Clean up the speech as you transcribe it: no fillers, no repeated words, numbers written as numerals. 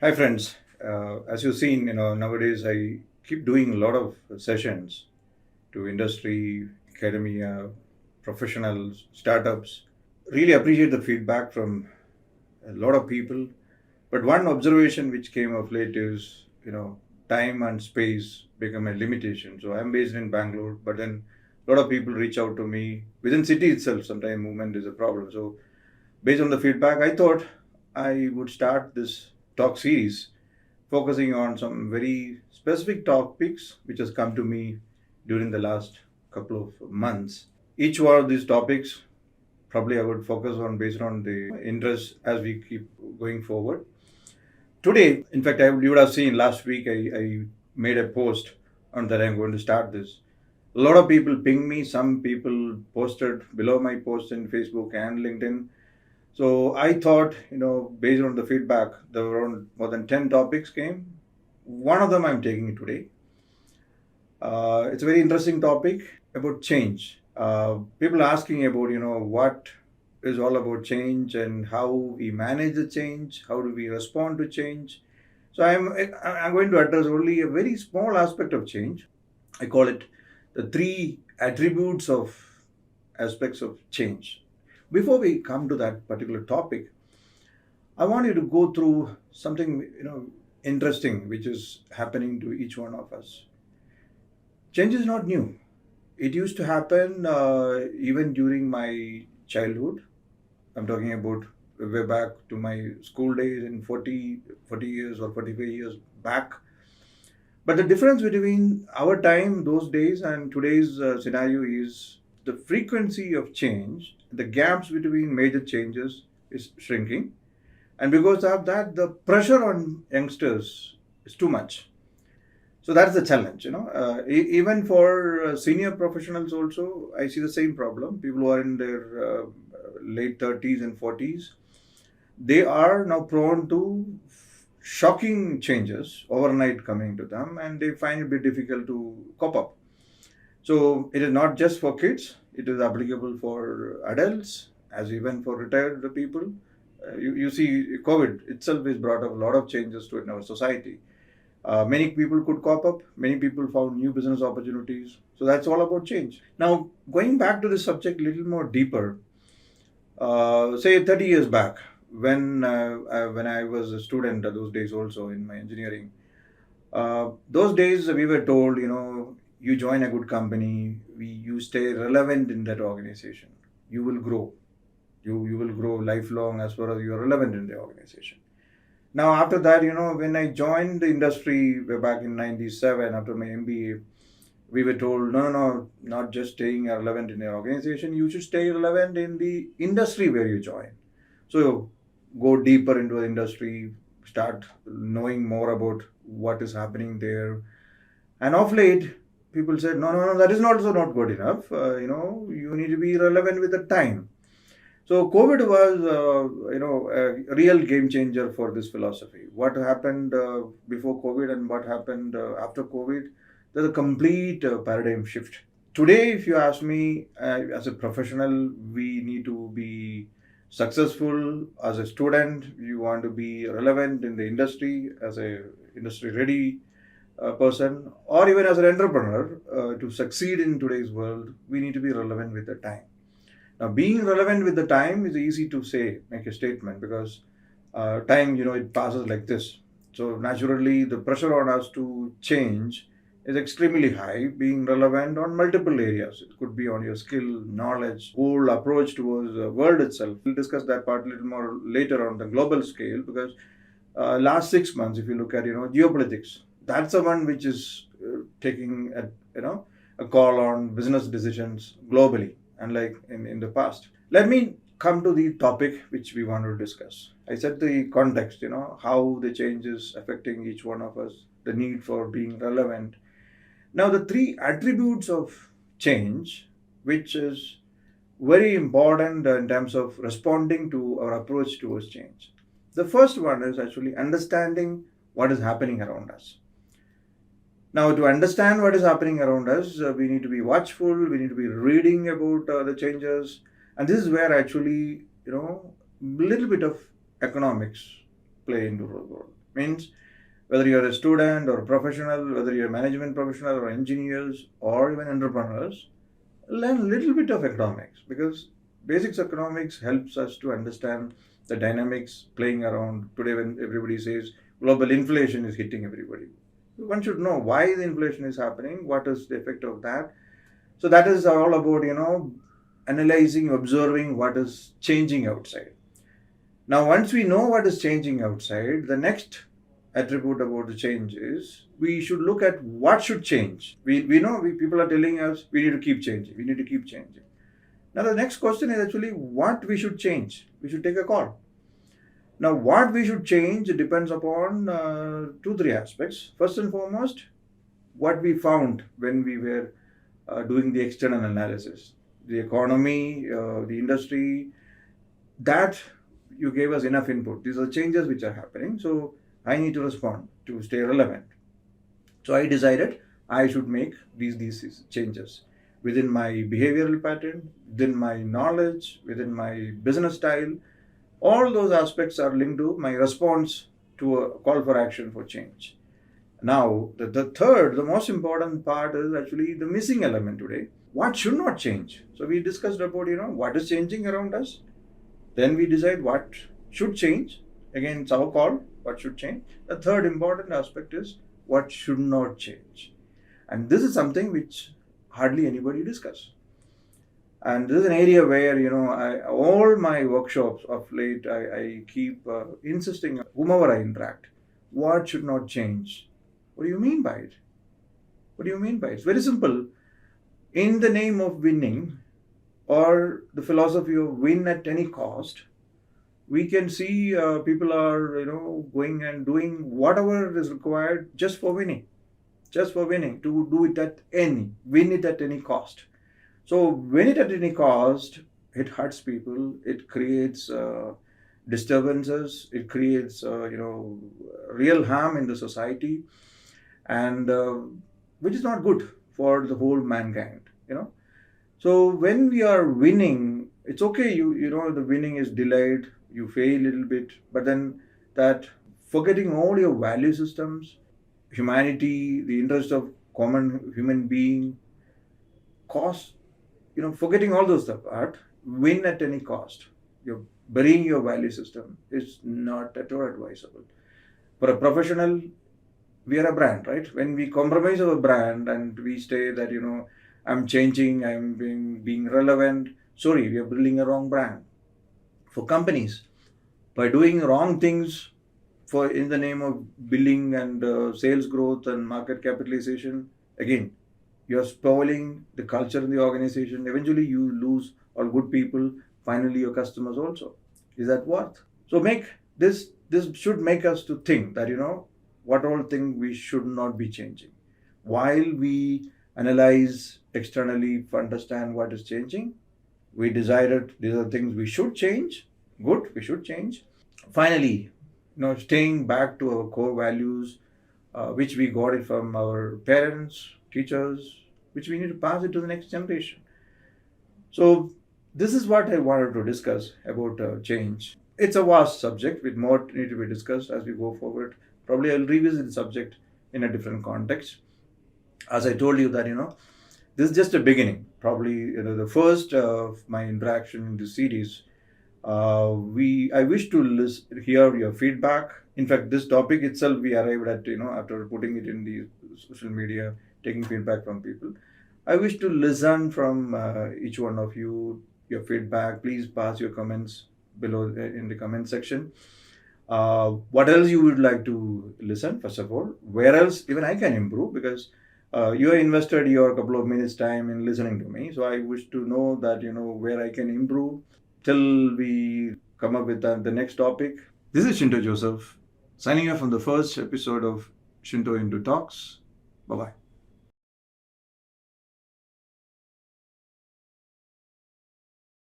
Hi friends. As you've seen, nowadays I keep doing a lot of sessions to industry, academia, professionals, startups. Really appreciate the feedback from a lot of people. But one observation which came of late is, time and space become a limitation. So I'm based in Bangalore, but then a lot of people reach out to me within city itself. Sometimes movement is a problem. So based on the feedback, I thought I would start this talk series focusing on some very specific topics which has come to me during the last couple of months. Each one of these topics probably I would focus on based on the interest as we keep going forward. Today, in fact, you would have seen last week I made a post on that I'm going to start this. A lot of people pinged me. Some people posted below my post in Facebook and LinkedIn. So I thought, based on the feedback, there were around more than 10 topics came. One of them I'm taking today. It's a very interesting topic about change. People asking about, what is all about change and how we manage the change, how do we respond to change. So I'm going to address only a very small aspect of change. I call it the three attributes of aspects of change. Before we come to that particular topic, I want you to go through something interesting which is happening to each one of us. Change is not new. It used to happen even during my childhood. I'm talking about way back to my school days in 40 years or 45 years back. But the difference between our time, those days, and today's scenario is the frequency of change, the gaps between major changes is shrinking. And because of that, the pressure on youngsters is too much. So that's the challenge, even for senior professionals also, I see the same problem. People who are in their late 30s and 40s, they are now prone to shocking changes overnight coming to them, and they find it a bit difficult to cope up. So it is not just for kids, it is applicable for adults as even for retired people. You see, COVID itself has brought up a lot of changes to in our society. Many people could cop up, many people found new business opportunities. So that's all about change. Now, going back to this subject a little more deeper, say 30 years back, when I was a student, those days also in my engineering, those days we were told, you join a good company, you stay relevant in that organization, you will grow. You will grow lifelong as far as you are relevant in the organization. Now, after that, when I joined the industry way back in 97 after my MBA, we were told, no, no, no, not just staying relevant in the organization, you should stay relevant in the industry where you join. So go deeper into the industry, start knowing more about what is happening there. And of late, people said, no, no, no, that is also not good enough. You need to be relevant with the time. So COVID was, a real game changer for this philosophy. What happened before COVID and what happened after COVID, there's a complete paradigm shift. Today, if you ask me, as a professional, we need to be successful. As a student, you want to be relevant in the industry as a industry ready person, or even as an entrepreneur, to succeed in today's world, we need to be relevant with the time. Now, being relevant with the time is easy to say, make a statement, because time, it passes like this. So naturally, the pressure on us to change is extremely high, being relevant on multiple areas. It could be on your skill, knowledge, whole approach towards the world itself. We'll discuss that part a little more later on the global scale, because last 6 months, if you look at, geopolitics, that's the one which is taking a call on business decisions globally, unlike in the past. Let me come to the topic which we want to discuss. I said the context, how the change is affecting each one of us, the need for being relevant. Now, the three attributes of change, which is very important in terms of responding to our approach towards change. The first one is actually understanding what is happening around us. Now, to understand what is happening around us, we need to be watchful, we need to be reading about the changes. And this is where actually, a little bit of economics play into the role. Means whether you're a student or a professional, whether you're a management professional or engineers or even entrepreneurs, learn a little bit of economics, because basics economics helps us to understand the dynamics playing around today when everybody says global inflation is hitting everybody. One should know why the inflation is happening, what is the effect of that. So that is all about, analyzing, observing what is changing outside. Now, once we know what is changing outside, the next attribute about the change is we should look at what should change. We know people are telling us we need to keep changing. We need to keep changing. Now, the next question is actually what we should change. We should take a call. Now, what we should change depends upon two, three aspects. First and foremost, what we found when we were doing the external analysis, the economy, the industry, that you gave us enough input. These are changes which are happening. So I need to respond to stay relevant. So I decided I should make these changes within my behavioral pattern, within my knowledge, within my business style. All those aspects are linked to my response to a call for action for change. Now, the third, the most important part is actually the missing element today. What should not change? So we discussed about, what is changing around us. Then we decide what should change. Again, it's our call, what should change. The third important aspect is what should not change. And this is something which hardly anybody discuss. And this is an area where, all my workshops of late, I keep insisting, whomever I interact, what should not change? What do you mean by it? What do you mean by it? It's very simple. In the name of winning, or the philosophy of win at any cost, we can see people are, going and doing whatever is required just for winning, to do it win it at any cost. So win it at any cost, it hurts people, it creates disturbances, it creates, real harm in the society, and which is not good for the whole mankind, So when we are winning, it's okay, the winning is delayed, you fail a little bit, but then that forgetting all your value systems, humanity, the interest of common human being, cost, forgetting all those stuff, win at any cost. You're burying your value system is not at all advisable. For a professional, we are a brand, right? When we compromise our brand and we say that, I'm changing, I'm being relevant. Sorry, we are building a wrong brand. For companies, by doing wrong things in the name of billing and sales growth and market capitalization, again, you're spoiling the culture in the organization. Eventually, you lose all good people. Finally, your customers also. Is that worth? So this should make us to think that, what all things we should not be changing. While we analyze externally to understand what is changing, we decided these are things we should change. Good, we should change. Finally, staying back to our core values, which we got it from our parents, teachers, which we need to pass it to the next generation. So this is what I wanted to discuss about change. It's a vast subject with more need to be discussed as we go forward. Probably I'll revisit the subject in a different context. As I told you that, this is just a beginning. Probably, the first of my interaction in this series. I wish to hear your feedback. In fact, this topic itself, we arrived at, after putting it in the social media, taking feedback from people. I wish to listen from each one of you, your feedback. Please pass your comments below in the comment section. What else you would like to listen, first of all? Where else even I can improve? Because you have invested your couple of minutes time in listening to me. So I wish to know that, where I can improve till we come up with the next topic. This is Shinto Joseph, signing off from the first episode of Shinto Into Talks. Bye-bye.